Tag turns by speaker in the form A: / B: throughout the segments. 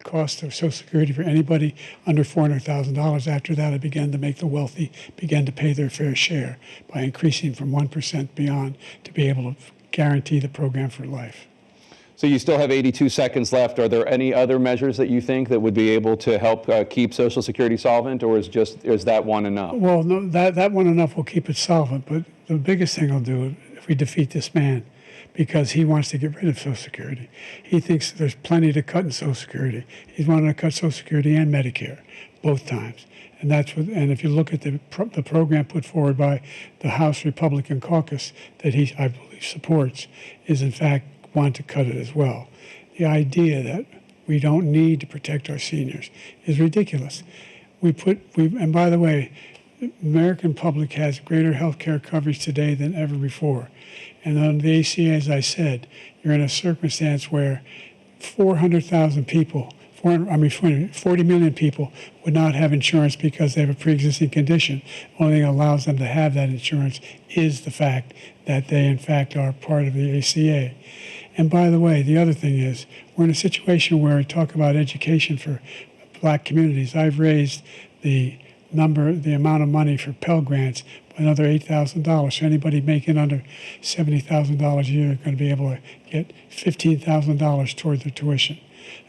A: cost of Social Security for anybody under $400,000. After that, I began to make the wealthy begin to pay their fair share by increasing from 1% beyond to be able to guarantee the program for life.
B: So you still have 82 seconds left. Are there any other measures that you think that would be able to help keep Social Security solvent, or is that one enough?
A: Well, no, that one enough will keep it solvent, but the biggest thing will do if we defeat this man, because he wants to get rid of Social Security. He thinks there's plenty to cut in Social Security. He's wanting to cut Social Security and Medicare both times. And and if you look at the program put forward by the House Republican caucus that he, I believe, supports, is in fact want to cut it as well. The idea that we don't need to protect our seniors is ridiculous. And by the way, the American public has greater health care coverage today than ever before. And on the ACA, as I said, you're in a circumstance where 400,000 people, 40 million people would not have insurance because they have a pre-existing condition. The only thing that allows them to have that insurance is the fact that they, in fact, are part of the ACA. And by the way, the other thing is, we're in a situation where we talk about education for black communities. I've raised the amount of money for Pell Grants by another $8,000. So anybody making under $70,000 a year is going to be able to get $15,000 toward their tuition.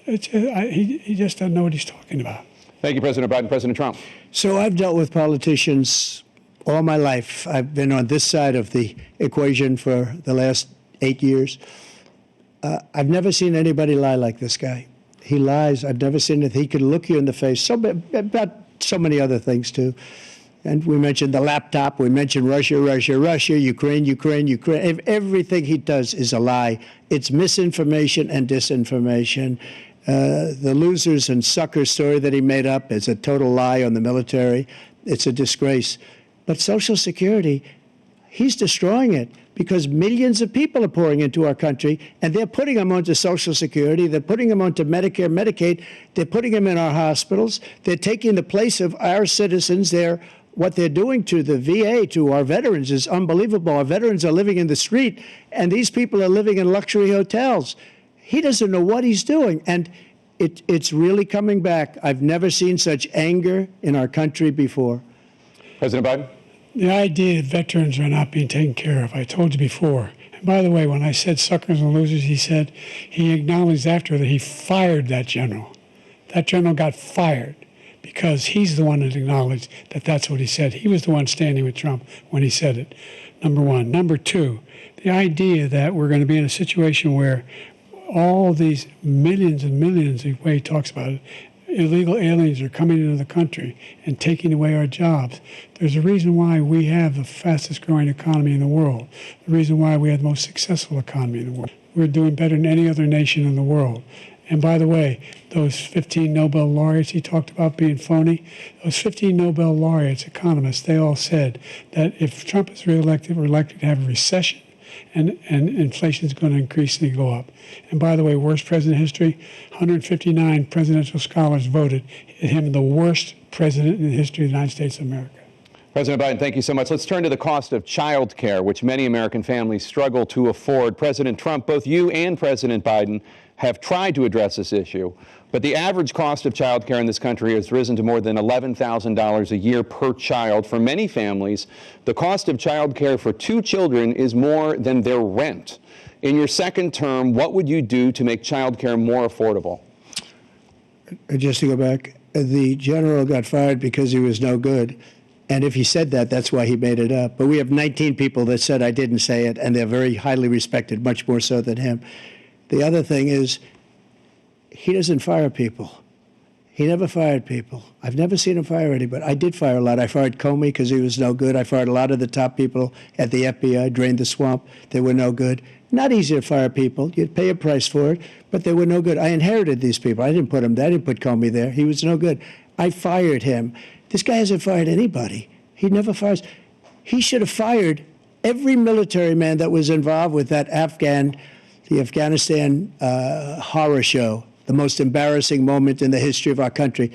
A: He just doesn't know what he's talking about.
B: Thank you, President Biden. President Trump.
C: So I've dealt with politicians all my life. I've been on this side of the equation for the last 8 years. I've never seen anybody lie like this guy. He lies. I've never seen it. He could look you in the face about so many other things, too. And we mentioned the laptop. We mentioned Russia, Ukraine. Everything he does is a lie. It's misinformation and disinformation. The losers and suckers story that he made up is a total lie on the military. It's a disgrace. But Social Security, he's destroying it because millions of people are pouring into our country, and they're putting them onto Social Security. They're putting them onto Medicare, Medicaid. They're putting them in our hospitals. They're taking the place of our citizens. What they're doing to the VA, to our veterans, is unbelievable. Our veterans are living in the street, and these people are living in luxury hotels. He doesn't know what he's doing, and it's really coming back. I've never seen such anger in our country before.
B: President Biden?
A: The idea that veterans are not being taken care of, I told you before. And by the way, when I said suckers and losers, he acknowledged after that he fired that general. That general got fired because he's the one that acknowledged that that's what he said. He was the one standing with Trump when he said it, number one. Number two, the idea that we're going to be in a situation where all these millions and millions, the way he talks about it, illegal aliens are coming into the country and taking away our jobs. There's a reason why we have the fastest growing economy in the world, the reason why we have the most successful economy in the world. We're doing better than any other nation in the world. And by the way, those 15 Nobel laureates he talked about being phony, those 15 Nobel laureates, economists, they all said that if Trump is reelected, we're likely to have a recession and inflation is going to increasingly go up. And by the way, worst president in history, 159 presidential scholars voted him the worst president in the history of the United States of America.
B: President Biden, thank you so much. Let's turn to the cost of child care, which many American families struggle to afford. President Trump, both you and President Biden have tried to address this issue, but the average cost of child care in this country has risen to more than $11,000 a year per child. For many families, the cost of child care for 2 children is more than their rent. In your second term, what would you do to make child care more affordable?
C: Just to go back, the general got fired because he was no good. And if he said that, that's why he made it up. But we have 19 people that said I didn't say it, and they're very highly respected, much more so than him. The other thing is, he doesn't fire people. He never fired people. I've never seen him fire anybody. I did fire a lot. I fired Comey because he was no good. I fired a lot of the top people at the FBI, drained the swamp. They were no good. Not easy to fire people. You'd pay a price for it, but they were no good. I inherited these people. I didn't put them there. I didn't put Comey there. He was no good. I fired him. This guy hasn't fired anybody. He never fires. He should have fired every military man that was involved with that the Afghanistan horror show, the most embarrassing moment in the history of our country.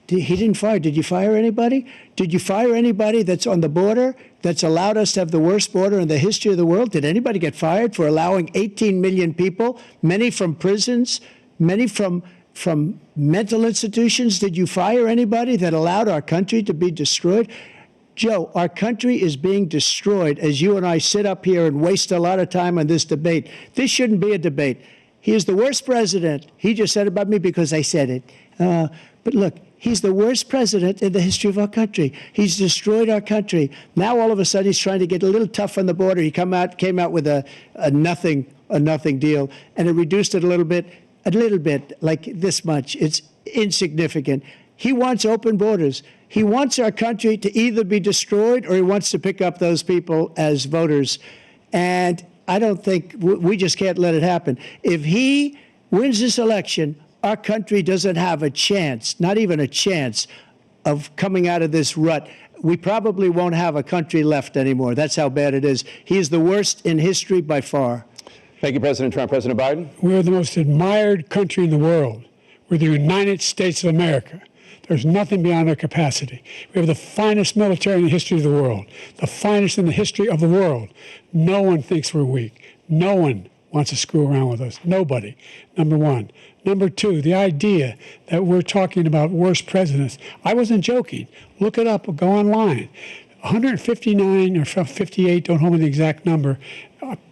C: He didn't fire. Did you fire anybody? Did you fire anybody that's on the border that's allowed us to have the worst border in the history of the world? Did anybody get fired for allowing 18 million people, many from prisons, many from mental institutions? Did you fire anybody that allowed our country to be destroyed? Joe, our country is being destroyed as you and I sit up here and waste a lot of time on this debate. This shouldn't be a debate. He is the worst president. He just said about me because I said it. But look, he's the worst president in the history of our country. He's destroyed our country. Now all of a sudden he's trying to get a little tough on the border. He came out with a nothing deal, and it reduced it a little bit, like this much. It's insignificant. He wants open borders. He wants our country to either be destroyed or he wants to pick up those people as voters. And I don't think we just can't let it happen. If he wins this election, our country doesn't have a chance, not even a chance, of coming out of this rut. We probably won't have a country left anymore. That's how bad it is. He is the worst in history by far.
B: Thank you, President Trump. President Biden?
A: We're the most admired country in the world. We're the United States of America. There's nothing beyond our capacity. We have the finest military in the history of the world, the finest in the history of the world. No one thinks we're weak. No one wants to screw around with us. Nobody, number one. Number two, the idea that we're talking about worst presidents. I wasn't joking. Look it up or go online. 159 or 58, don't hold me the exact number,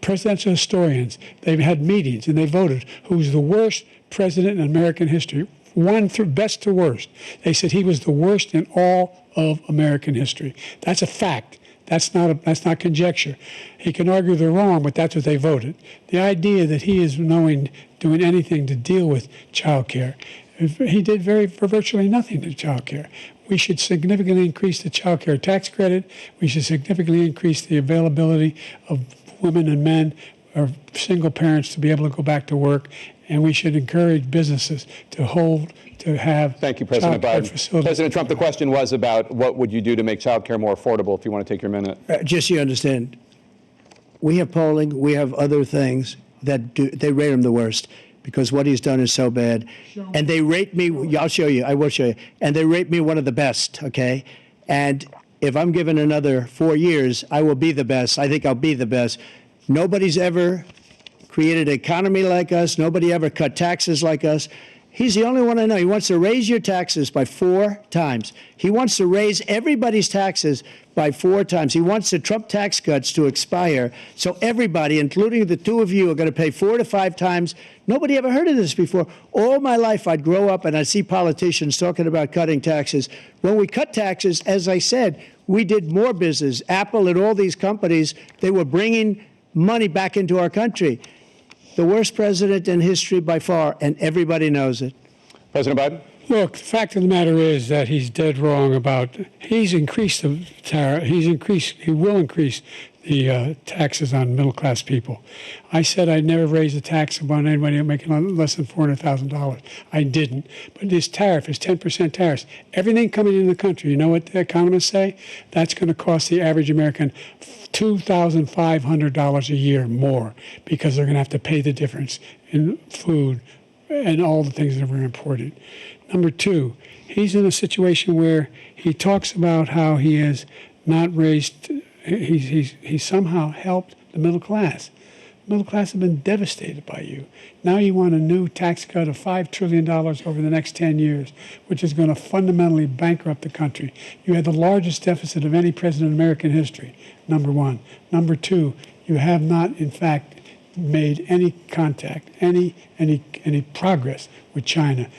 A: presidential historians, they've had meetings and they voted who's the worst president in American history. One through best to worst. They said he was the worst in all of American history. That's a fact. That's not conjecture. He can argue they're wrong, but that's what they voted. The idea that he is doing anything to deal with child care, he did virtually nothing to child care. We should significantly increase the child care tax credit. We should significantly increase the availability of women and men or single parents to be able to go back to work. And we should encourage businesses to have.
B: Thank you, President Biden.
A: Facilities.
B: President Trump, the question was about what would you do to make child care more affordable, if you want to take your minute.
C: Just so you understand, we have polling, we have other things that they rate him the worst because what he's done is so bad. And they rate me, I'll show you, I will show you, and they rate me one of the best, okay? And if I'm given another 4 years, I will be the best. I think I'll be the best. Nobody's ever created an economy like us. Nobody ever cut taxes like us. He's the only one I know. He wants to raise your taxes by 4 times. He wants to raise everybody's taxes by 4 times. He wants the Trump tax cuts to expire. So everybody, including the two of you, are going to pay 4 to 5 times. Nobody ever heard of this before. All my life, I'd grow up and I'd see politicians talking about cutting taxes. When we cut taxes, as I said, we did more business. Apple and all these companies, they were bringing money back into our country. The worst president in history by far, and everybody knows it.
B: President Biden?
A: Look, the fact of the matter is that he's dead wrong about, he's increased the tariff, he will increase the taxes on middle-class people. I said I'd never raise a tax on anybody making less than $400,000. I didn't. But this tariff is 10% tariffs. Everything coming in the country, you know what the economists say? That's going to cost the average American $2,500 a year more because they're going to have to pay the difference in food and all the things that we're importing. Number two, he's in a situation where he talks about how he has not raised, he's somehow helped the middle class. The middle class have been devastated by you. Now you want a new tax cut of $5 trillion over the next 10 years, which is going to fundamentally bankrupt the country. You had the largest deficit of any president in American history, number one. Number two, you have not, in fact, made any contact, any progress with China.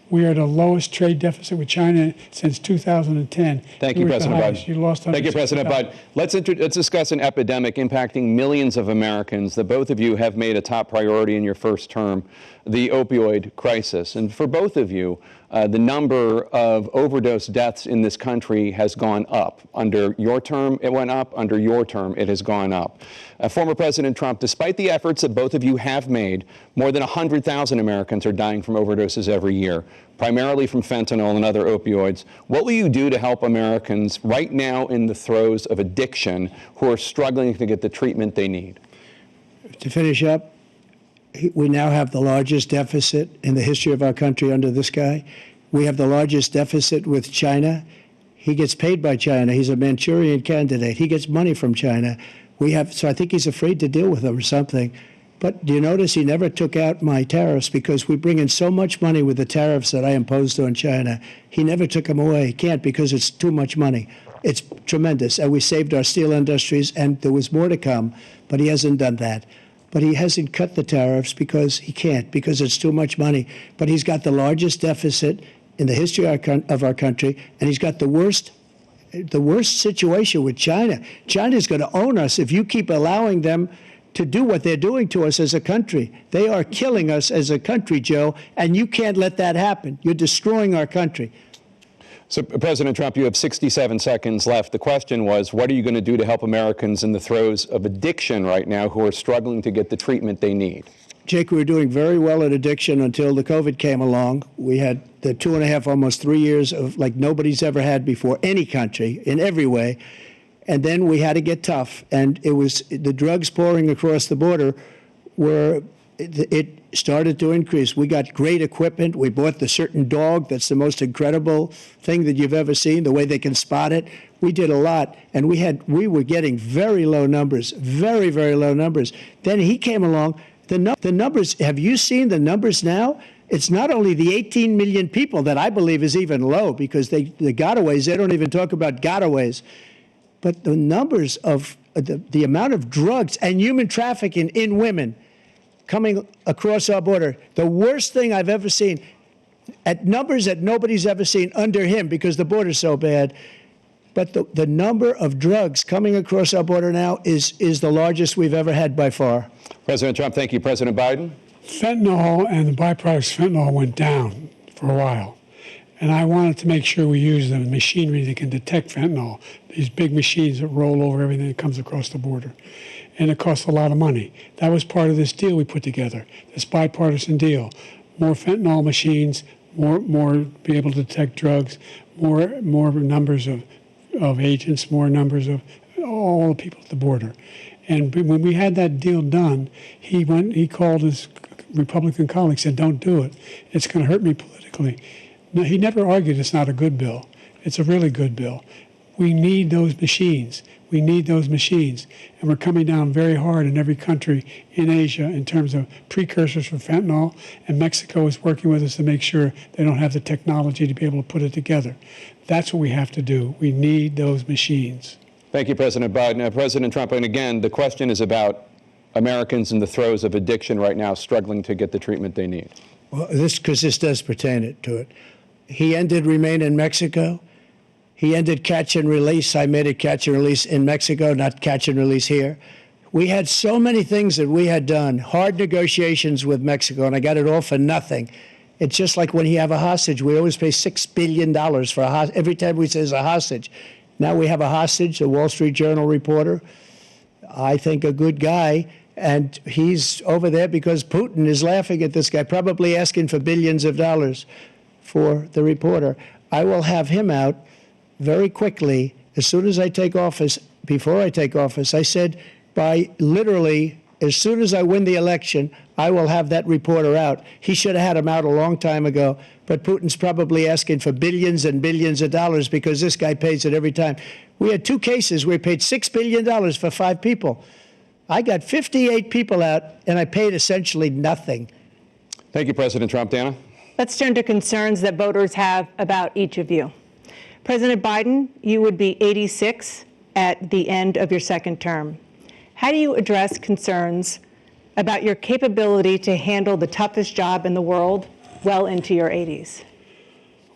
A: We are the lowest trade deficit with China since 2010.
B: Thank you, President Biden.
A: You lost.
B: Thank you, President Biden. Let's discuss an epidemic impacting millions of Americans that both of you have made a top priority in your first term, the opioid crisis. And for both of you, the number of overdose deaths in this country has gone up. Under your term, it went up. Under your term, it has gone up. Former President Trump, despite the efforts that both of you have made, more than 100,000 Americans are dying from overdoses every year, primarily from fentanyl and other opioids. What will you do to help Americans right now in the throes of addiction who are struggling to get the treatment they need?
C: To finish up, we now have the largest deficit in the history of our country under this guy. We have the largest deficit with China. He gets paid by China. He's a Manchurian candidate. He gets money from China. So I think he's afraid to deal with them or something. But do you notice he never took out my tariffs because we bring in so much money with the tariffs that I imposed on China. He never took them away. He can't because it's too much money. It's tremendous. And we saved our steel industries, and there was more to come, but he hasn't done that. But he hasn't cut the tariffs because he can't, because it's too much money. But he's got the largest deficit in the history of our country, and he's got the worst situation with China. China's going to own us if you keep allowing them to do what they're doing to us as a country. They are killing us as a country, Joe, and you can't let that happen. You're destroying our country.
B: So, President Trump, you have 67 seconds left. The question was, what are you going to do to help Americans in the throes of addiction right now who are struggling to get the treatment they need?
C: Jake, we were doing very well at addiction until the COVID came along. We had the 2.5, almost 3 years of like nobody's ever had before, any country, in every way. And then we had to get tough, and it was the drugs pouring across the border it started to increase. We got great equipment. We bought the certain dog that's the most incredible thing that you've ever seen, the way they can spot it. We did a lot, and we were getting very low numbers, very, very low numbers. Then he came along. The numbers, have you seen the numbers now? It's not only the 18 million people that I believe is even low, because the gotaways, they don't even talk about gotaways. But the numbers of the amount of drugs and human trafficking in women coming across our border, the worst thing I've ever seen, at numbers that nobody's ever seen under him because the border's so bad. But the number of drugs coming across our border now is the largest we've ever had by far.
B: President Trump, thank you. President Biden?
A: Fentanyl and the byproducts of fentanyl went down for a while. And I wanted to make sure we use the machinery that can detect fentanyl, these big machines that roll over everything that comes across the border. And it costs a lot of money. That was part of this deal we put together, this bipartisan deal. More fentanyl machines, more be able to detect drugs, more numbers of agents, more numbers of all the people at the border. And when we had that deal done, he called his Republican colleagues, said, "Don't do it. It's going to hurt me politically." No, he never argued it's not a good bill. It's a really good bill. We need those machines. We need those machines. And we're coming down very hard in every country in Asia in terms of precursors for fentanyl. And Mexico is working with us to make sure they don't have the technology to be able to put it together. That's what we have to do. We need those machines.
B: Thank you, President Biden. President Trump, and again, the question is about Americans in the throes of addiction right now struggling to get the treatment they need.
C: Well, this does pertain to it. He ended Remain in Mexico. He ended catch and release. I made it catch and release in Mexico, not catch and release here. We had so many things that we had done, hard negotiations with Mexico, and I got it all for nothing. It's just like when you have a hostage. We always pay $6 billion for a hostage. Every time we say there's a hostage. Now we have a hostage, a Wall Street Journal reporter, I think a good guy, and he's over there because Putin is laughing at this guy, probably asking for billions of dollars for the reporter. I will have him out very quickly as soon as I take office. Before I take office, I said by literally as soon as I win the election, I will have that reporter out. He should have had him out a long time ago, but Putin's probably asking for billions and billions of dollars because this guy pays it every time. We had 2 cases where he paid $6 billion for 5 people. I got 58 people out, and I paid essentially nothing.
B: Thank you, President Trump. Dana?
D: Let's turn to concerns that voters have about each of you. President Biden, you would be 86 at the end of your second term. How do you address concerns about your capability to handle the toughest job in the world well into your 80s?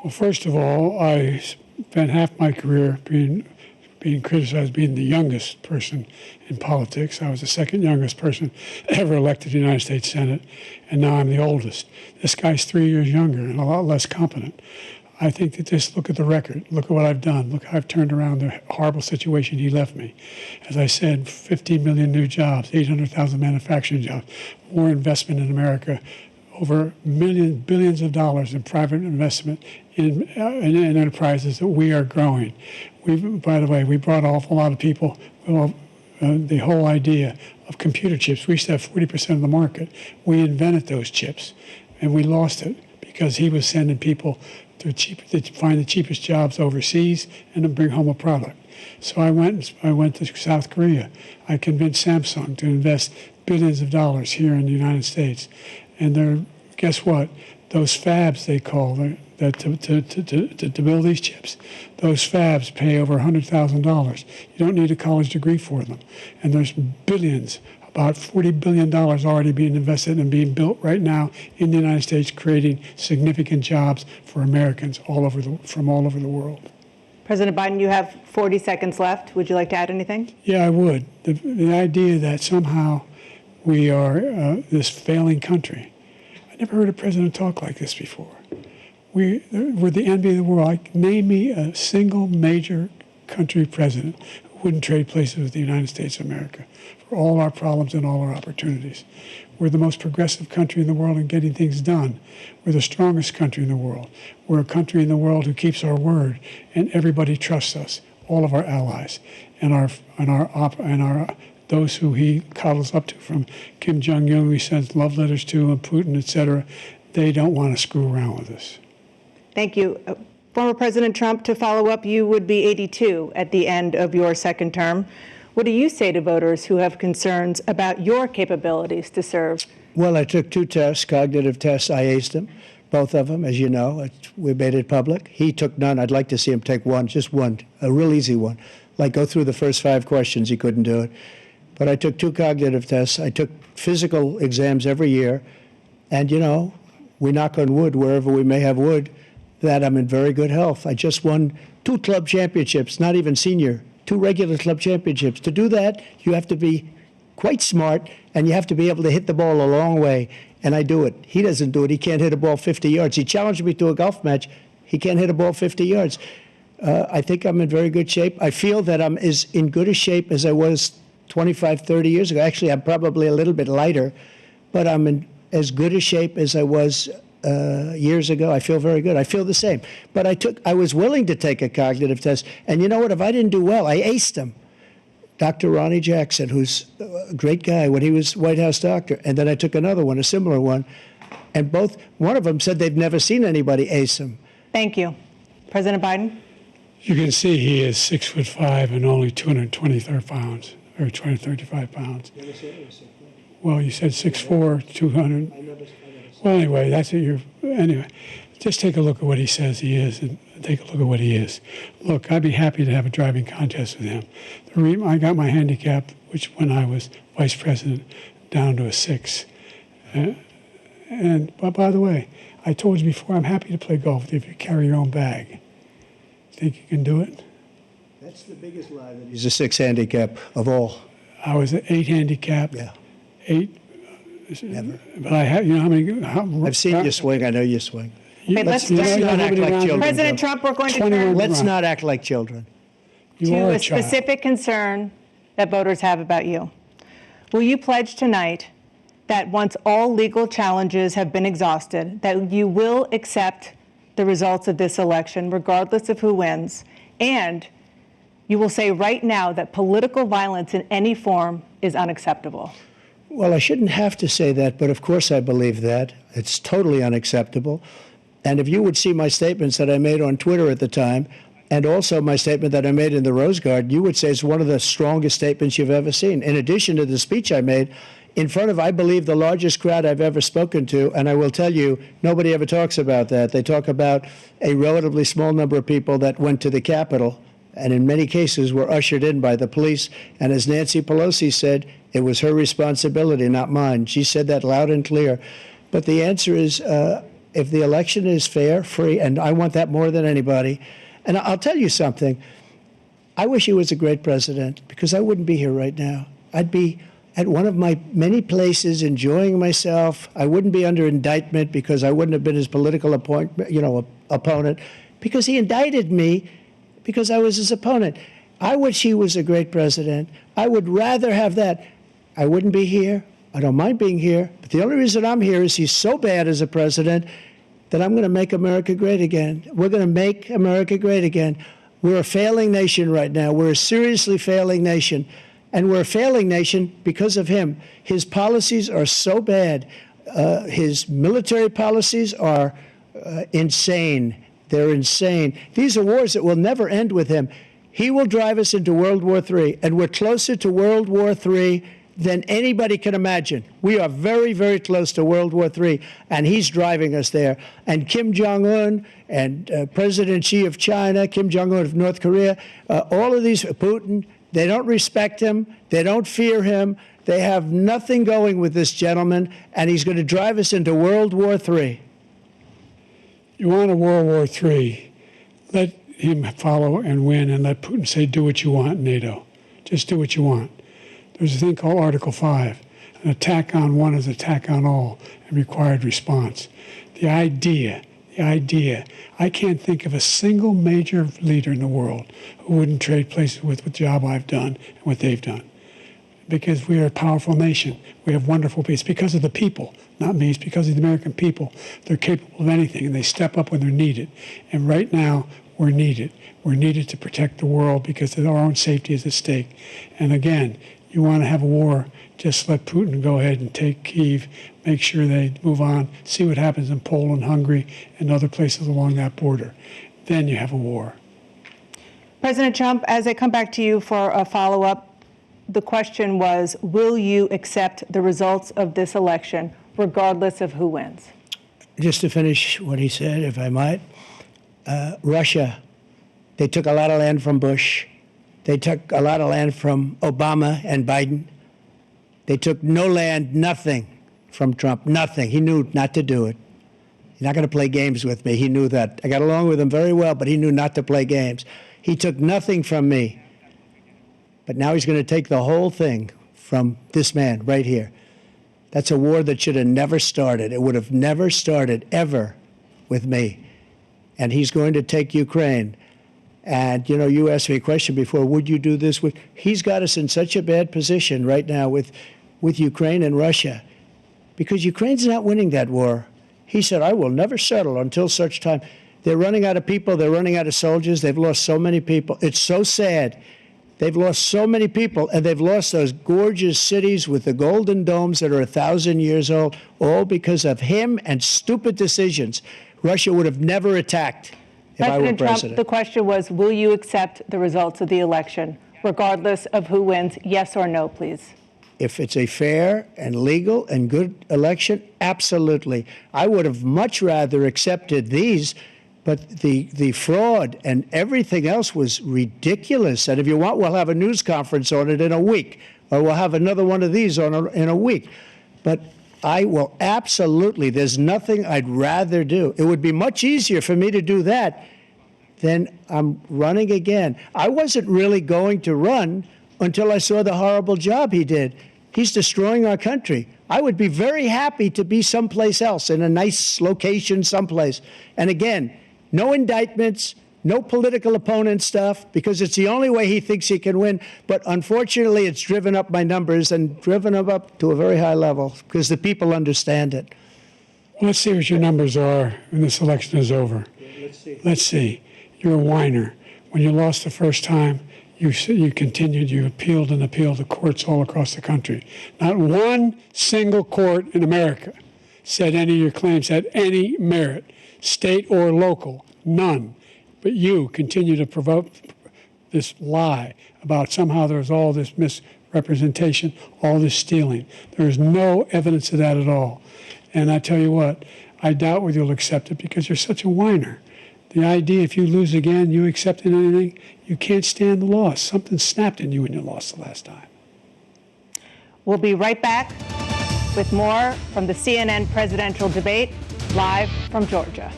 A: Well, first of all, I spent half my career being criticized being the youngest person in politics. I was the second youngest person ever elected to the United States Senate, and now I'm the oldest. This guy's 3 years younger and a lot less competent. I think that just look at the record. Look at what I've done. Look how I've turned around the horrible situation he left me. As I said, 15 million new jobs, 800,000 manufacturing jobs, more investment in America, over billions of dollars in private investment in enterprises that we are growing. By the way, we brought an awful lot of people. The whole idea of computer chips, we used to have 40% of the market. We invented those chips, and we lost it because he was sending people to find the cheapest jobs overseas and to bring home a product. So I went to South Korea. I convinced Samsung to invest billions of dollars here in the United States. And they're, guess what? Those fabs, they call them, to build these chips, those fabs pay over $100,000. You don't need a college degree for them. And there's billions, about $40 billion already being invested and being built right now in the United States, creating significant jobs for Americans from all over the world.
D: President Biden, you have 40 seconds left. Would you like to add anything?
A: Yeah, I would. The idea that somehow we are this failing country. I never heard a president talk like this before. We're the envy of the world. Name me a single major country president who wouldn't trade places with the United States of America for all our problems and all our opportunities. We're the most progressive country in the world in getting things done. We're the strongest country in the world. We're a country in the world who keeps our word, and everybody trusts us, all of our allies, and those who he coddles up to, from Kim Jong-un, who he sends love letters to, and Putin, etc. They don't want to screw around with us.
D: Thank you. Former President Trump, to follow up, you would be 82 at the end of your second term. What do you say to voters who have concerns about your capabilities to serve?
C: Well, I took 2 tests, cognitive tests. I aced them, both of them, as you know. We made it public. He took none. I'd like to see him take one, just one, a real easy one. Like go through the first 5 questions. He couldn't do it. But I took 2 cognitive tests. I took physical exams every year. And, you know, we knock on wood wherever we may have wood, that I'm in very good health. I just won 2 club championships, not even senior, 2 regular club championships. To do that, you have to be quite smart, and you have to be able to hit the ball a long way, and I do it. He doesn't do it. He can't hit a ball 50 yards. He challenged me to a golf match. He can't hit a ball 50 yards. I think I'm in very good shape. I feel that I'm as in good a shape as I was 25, 30 years ago. Actually, I'm probably a little bit lighter, but I'm in as good a shape as I was years ago. I feel very good. I feel the same. But I was willing to take a cognitive test. And you know what? If I didn't do well, I aced them. Dr. Ronnie Jackson, who's a great guy when he was White House doctor. And then I took another one, a similar one. And one of them said they've never seen anybody ace him.
D: Thank you. President Biden?
A: You can see he is 6'5" and only 223 pounds, or 235 pounds. Well, you said 6'4", 200. Well, anyway, anyway, just take a look at what he says he is and take a look at what he is. Look, I'd be happy to have a driving contest with him. I got my handicap, which when I was vice president, down to a 6. But by the way, I told you before, I'm happy to play golf if you carry your own bag. Think you can do it?
C: That's the biggest lie that he's a 6 handicap of all.
A: I was an 8 handicap.
C: Yeah.
A: 8.
C: Never.
A: But I have, you know how many?
C: I've seen you swing. I know you swing.
D: Wait, let's
C: not act like children.
D: President Trump, we're going to turn
C: Let's not act like children.
D: to a specific concern that voters have about you. Will you pledge tonight that once all legal challenges have been exhausted, that you will accept the results of this election, regardless of who wins, and you will say right now that political violence in any form is unacceptable?
C: Well, I shouldn't have to say that, but of course I believe that. It's totally unacceptable. And if you would see my statements that I made on Twitter at the time, and also my statement that I made in the Rose Garden, you would say it's one of the strongest statements you've ever seen. In addition to the speech I made in front of, I believe, the largest crowd I've ever spoken to, and I will tell you, nobody ever talks about that. They talk about a relatively small number of people that went to the Capitol, and in many cases were ushered in by the police. And as Nancy Pelosi said, it was her responsibility, not mine. She said that loud and clear. But the answer is, if the election is fair, free, and I want that more than anybody. And I'll tell you something. I wish he was a great president, because I wouldn't be here right now. I'd be at one of my many places enjoying myself. I wouldn't be under indictment because I wouldn't have been his political opponent, because he indicted me because I was his opponent. I wish he was a great president. I would rather have that. I wouldn't be here. I don't mind being here. But the only reason I'm here is he's so bad as a president that I'm going to make America great again. We're going to make America great again. We're a failing nation right now. We're a seriously failing nation. And we're a failing nation because of him. His policies are so bad. His military policies are insane. They're insane. These are wars that will never end with him. He will drive us into World War III, and we're closer to World War III than anybody can imagine. We are very, very close to World War III, and he's driving us there. And Kim Jong-un and President Xi of China, Kim Jong-un of North Korea, all of these, Putin, they don't respect him. They don't fear him. They have nothing going with this gentleman, and he's going to drive us into World War III.
A: You want a World War III, let him follow and win, and let Putin say, do what you want, NATO. Just do what you want. There's a thing called Article 5. An attack on one is an attack on all, and required response. The idea, I can't think of a single major leader in the world who wouldn't trade places with the job I've done and what they've done. Because we are a powerful nation. We have wonderful people. It's because of the people, not me. It's because of the American people. They're capable of anything, and they step up when they're needed. And right now, we're needed. We're needed to protect the world because our own safety is at stake. And again, you want to have a war, just let Putin go ahead and take Kyiv, make sure they move on, see what happens in Poland, Hungary, and other places along that border. Then you have a war.
D: President Trump, as I come back to you for a follow-up, the question was, will you accept the results of this election, regardless of who wins?
C: Just to finish what he said, if I might, Russia, they took a lot of land from Bush. They took a lot of land from Obama and Biden. They took no land, nothing from Trump, nothing. He knew not to do it. He's not going to play games with me. He knew that. I got along with him very well, but he knew not to play games. He took nothing from me. But now he's going to take the whole thing from this man right here. That's a war that should have never started. It would have never started ever with me. And he's going to take Ukraine. And, you know, you asked me a question before, would you do this? He's got us in such a bad position right now with Ukraine and Russia because Ukraine's not winning that war. He said, I will never settle until such time. They're running out of people. They're running out of soldiers. They've lost so many people. It's so sad. They've lost so many people, and they've lost those gorgeous cities with the golden domes that are 1,000 years old, all because of him and stupid decisions. Russia would have never attacked if I were
D: President
C: president.
D: Trump, the question was, will you accept the results of the election, regardless of who wins? Yes or no, please.
C: If it's a fair and legal and good election, absolutely. I would have much rather accepted these, but the fraud and everything else was ridiculous. And if you want, we'll have a news conference on it in a week, or we'll have another one of these in a week. But I will absolutely, there's nothing I'd rather do. It would be much easier for me to do that than I'm running again. I wasn't really going to run until I saw the horrible job he did. He's destroying our country. I would be very happy to be someplace else, in a nice location someplace. And again, no indictments, no political opponent stuff, because it's the only way he thinks he can win. But unfortunately, it's driven up my numbers and driven them up to a very high level because the people understand it.
A: Well, let's see what your numbers are when this election is over. Let's see. You're a whiner. When you lost the first time, you continued, you appealed and appealed to courts all across the country. Not one single court in America said any of your claims had any merit, state or local, none. But you continue to provoke this lie about somehow there's all this misrepresentation, all this stealing. There is no evidence of that at all. And I tell you what, I doubt whether you'll accept it because you're such a whiner. The idea, if you lose again, you accepting anything, you can't stand the loss. Something snapped in you when you lost the last time.
D: We'll be right back with more from the CNN presidential debate, live from Georgia.